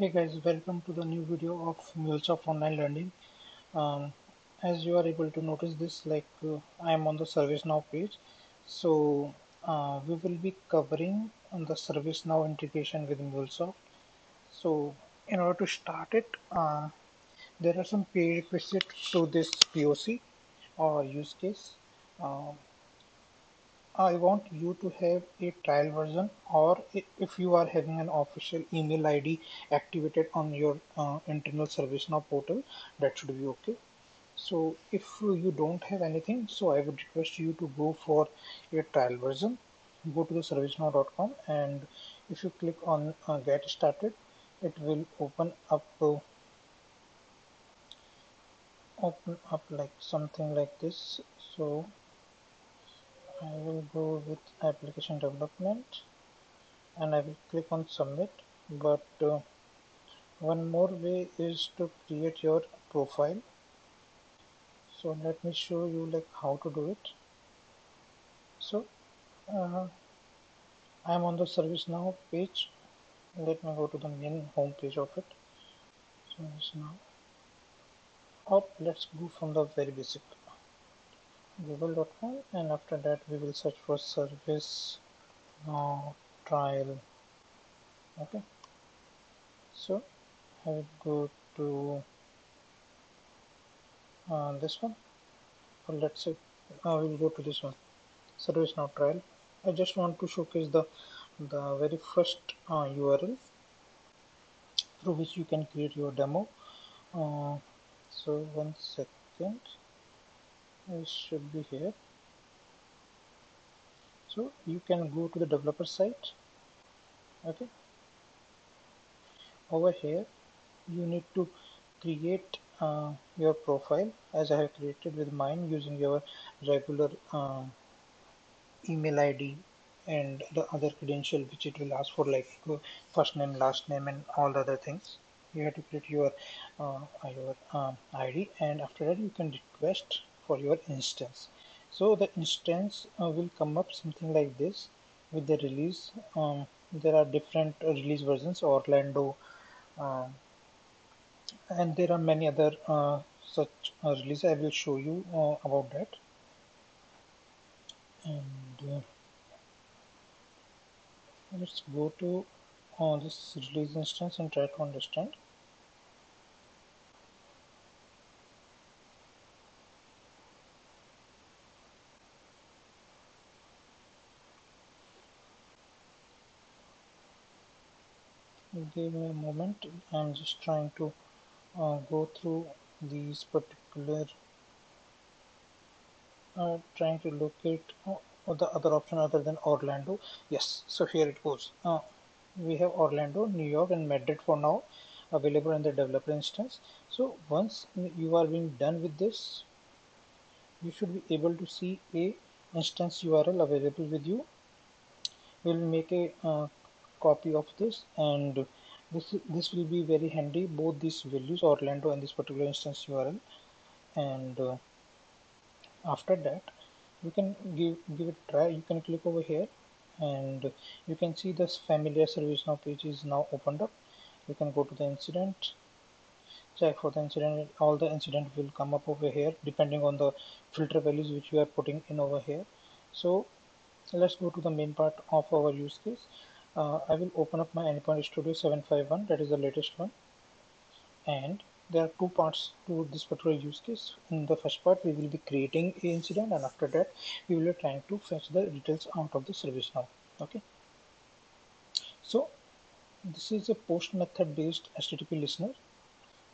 Hey guys, welcome to the new video of MuleSoft Online Learning. As you are able to notice this, I am on the ServiceNow page. We will be covering on the ServiceNow integration with MuleSoft. So in order to start it, there are some prerequisites to this POC or use case. Um, I want you to have a trial version, or if you are having an official email ID activated on your internal ServiceNow portal, that should be okay. So if you don't have anything, so I would request you to go for a trial version. Go to the servicenow.com, and if you click on get started, it will open up like something like this. So I will go with application development and I will click on submit. But one more way is to create your profile. So let me show you like how to do it. So uh, I'm on the ServiceNow page. Let me go to the main home page of it. ServiceNow. Or let's go from the very basic google.com, and after that we will search for ServiceNow trial. Okay, so I will go to this one, or let's say we'll go to this one, ServiceNow trial. I just want to showcase the very first URL through which you can create your demo. So 1 second, it should be here. So you can go to the developer site. Okay, over here you need to create your profile, as I have created with mine using your regular email ID and the other credential which it will ask for, like first name, last name, and all the other things. You have to create your ID, and after that you can request for your instance. So the instance will come up something like this with the release. There are different release versions, Orlando, uh, and there are many other such releases. I will show you about that. And let's go to this release instance and try to understand. Give me a moment. I'm just trying to go through these particular, trying to locate the other option other than Orlando. Yes, so here it goes. We have Orlando, New York, and Madrid for now available in the developer instance. So once you are being done with this, you should be able to see a instance URL available with you. We'll make a copy of this, and this will be very handy, both these values, Orlando and this particular instance URL. And after that you can give it a try. You can click over here, and you can see this familiar ServiceNow page is now opened up. You can go to the incident, check for the incident. All the incident will come up over here depending on the filter values which you are putting in over here. So let's go to the main part of our use case. I will open up my Anypoint Studio 751, that is the latest one, and there are two parts to this particular use case. In the first part we will be creating an incident, and after that we will be trying to fetch the details out of the service now. Okay, so this is a post method based HTTP listener,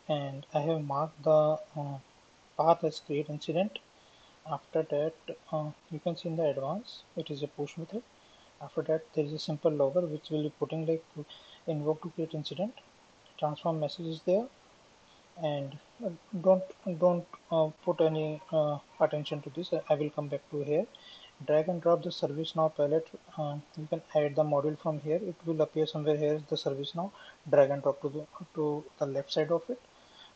and I have marked the path as create incident. After that you can see in the advance it is a push method. After that there is a simple logger which will be putting like invoke to create incident, transform message is there, and don't put any attention to this. I will come back to here. Drag and drop the ServiceNow palette. You can add the module from here. It will appear somewhere here is the ServiceNow. Drag and drop to the left side of it.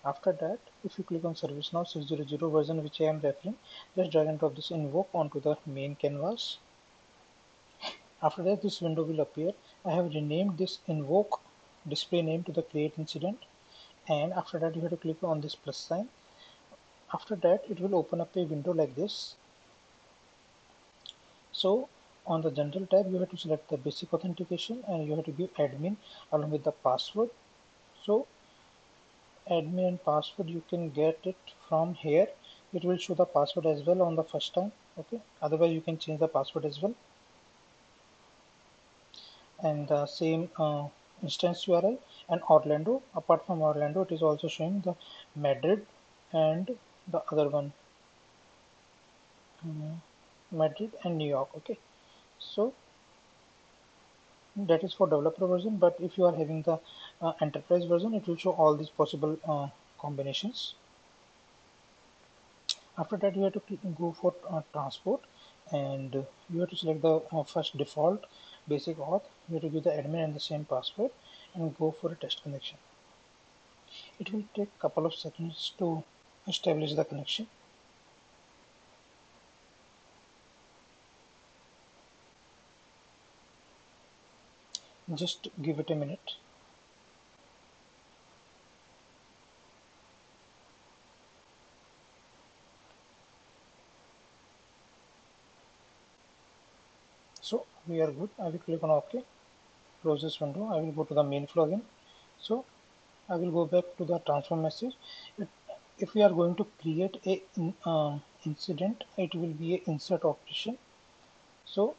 After that, if you click on ServiceNow 600 version which I am referring, just drag and drop this invoke onto the main canvas. After that, this window will appear. I have renamed this invoke display name to the create incident, and after that you have to click on this plus sign. After that it will open up a window like this. So on the general tab you have to select the basic authentication and you have to give admin along with the password. So admin and password you can get it from here. It will show the password as well on the first time. Okay, otherwise you can change the password as well. And the same instance URL and Orlando. Apart from Orlando, it is also showing the Madrid and the other one, Madrid and New York. Okay, so that is for developer version, but if you are having the enterprise version, it will show all these possible combinations. After that, you have to go for transport, and you have to select the first default basic auth. You have to give the admin and the same password and go for a test connection. It will take a couple of seconds to establish the connection. Just give it a minute. So we are good. I will click on OK, close this window. I will go to the main flow again. So I will go back to the transform message. If we are going to create a incident, it will be a insert operation. So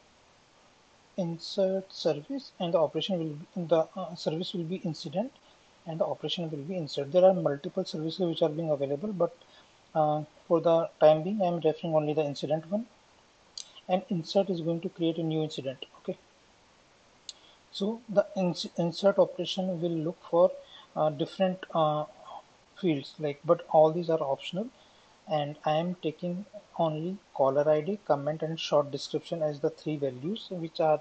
insert service and the operation will be the service will be incident and the operation will be insert. There are multiple services which are being available, but for the time being I am referring only the incident one, and insert is going to create a new incident. Okay, so the insert operation will look for different fields, like, but all these are optional, and I am taking only caller ID, comment and short description as the three values which are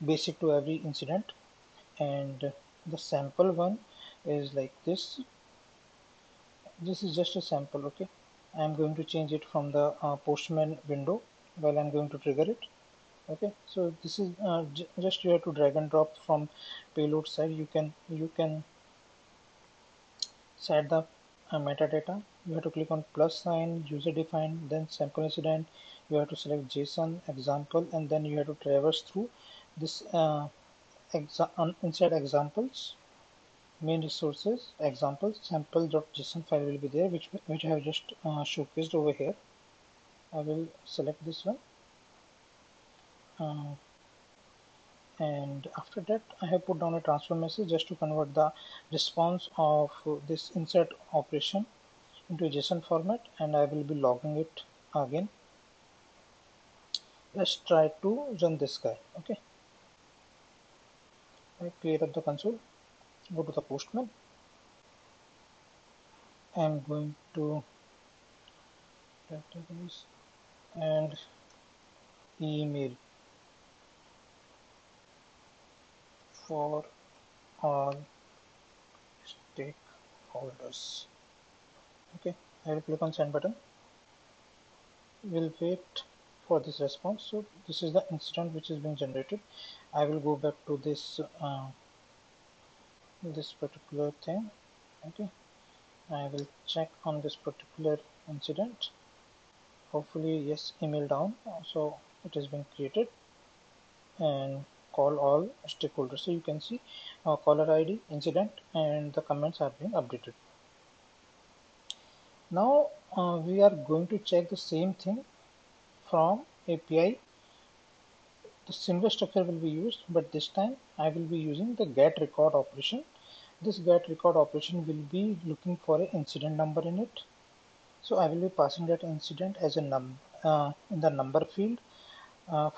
basic to every incident. And the sample one is like this. This is just a sample. Okay, I'm going to change it from the postman window while I'm going to trigger it. Okay, so this is just you have to drag and drop from payload side. You can set the metadata. You have to click on plus sign, user defined, then sample incident. You have to select JSON example, and then you have to traverse through this inside examples, main resources, examples, sample.json file will be there, which I have just showcased over here. I will select this one, and after that I have put down a transfer message just to convert the response of this insert operation into a JSON format, and I will be logging it again. Let's try to run this guy. Okay, I clear up the console, go to the postman. I'm going to database and email for all stakeholders. Okay, I will click on send button. We'll wait for this response. So this is the incident which is being generated. I will go back to this particular thing. Okay, I will check on this particular incident. Hopefully, yes, email down. So it has been created, and call all stakeholders. So you can see caller ID, incident, and the comments are being updated. Now we are going to check the same thing from API. The similar structure will be used, but this time I will be using the get record operation. This get record operation will be looking for an incident number in it. So I will be passing that incident as a number in the number field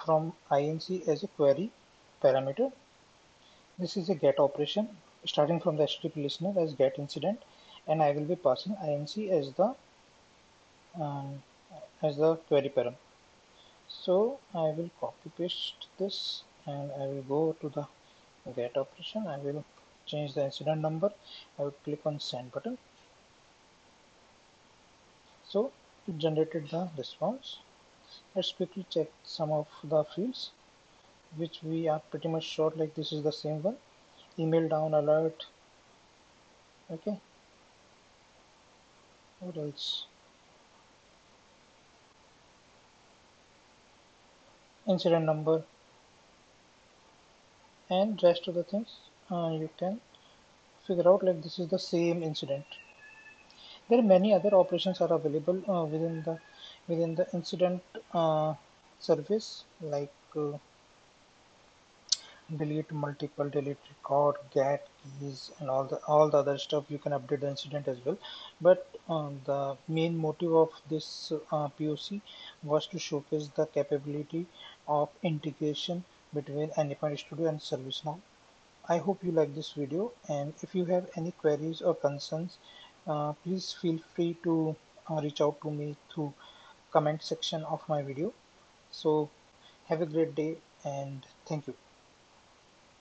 from INC as a query parameter. This is a get operation starting from the HTTP listener as get incident, and I will be passing INC um, as the query param. So I will copy paste this and I will go to the get operation. I will change the incident number. I will click on send button. So it generated the response. Let's quickly check some of the fields which we are pretty much sure like this is the same one. email down alert. Okay, what else? Incident number and rest of the things you can figure out like this is the same incident. There are many other operations are available within the incident service like delete record, get keys, and all the other stuff. You can update the incident as well. But the main motive of this POC was to showcase the capability of integration between Anypoint Studio and ServiceNow. I hope you like this video, and if you have any queries or concerns, please feel free to reach out to me through comment section of my video. So have a great day and thank you.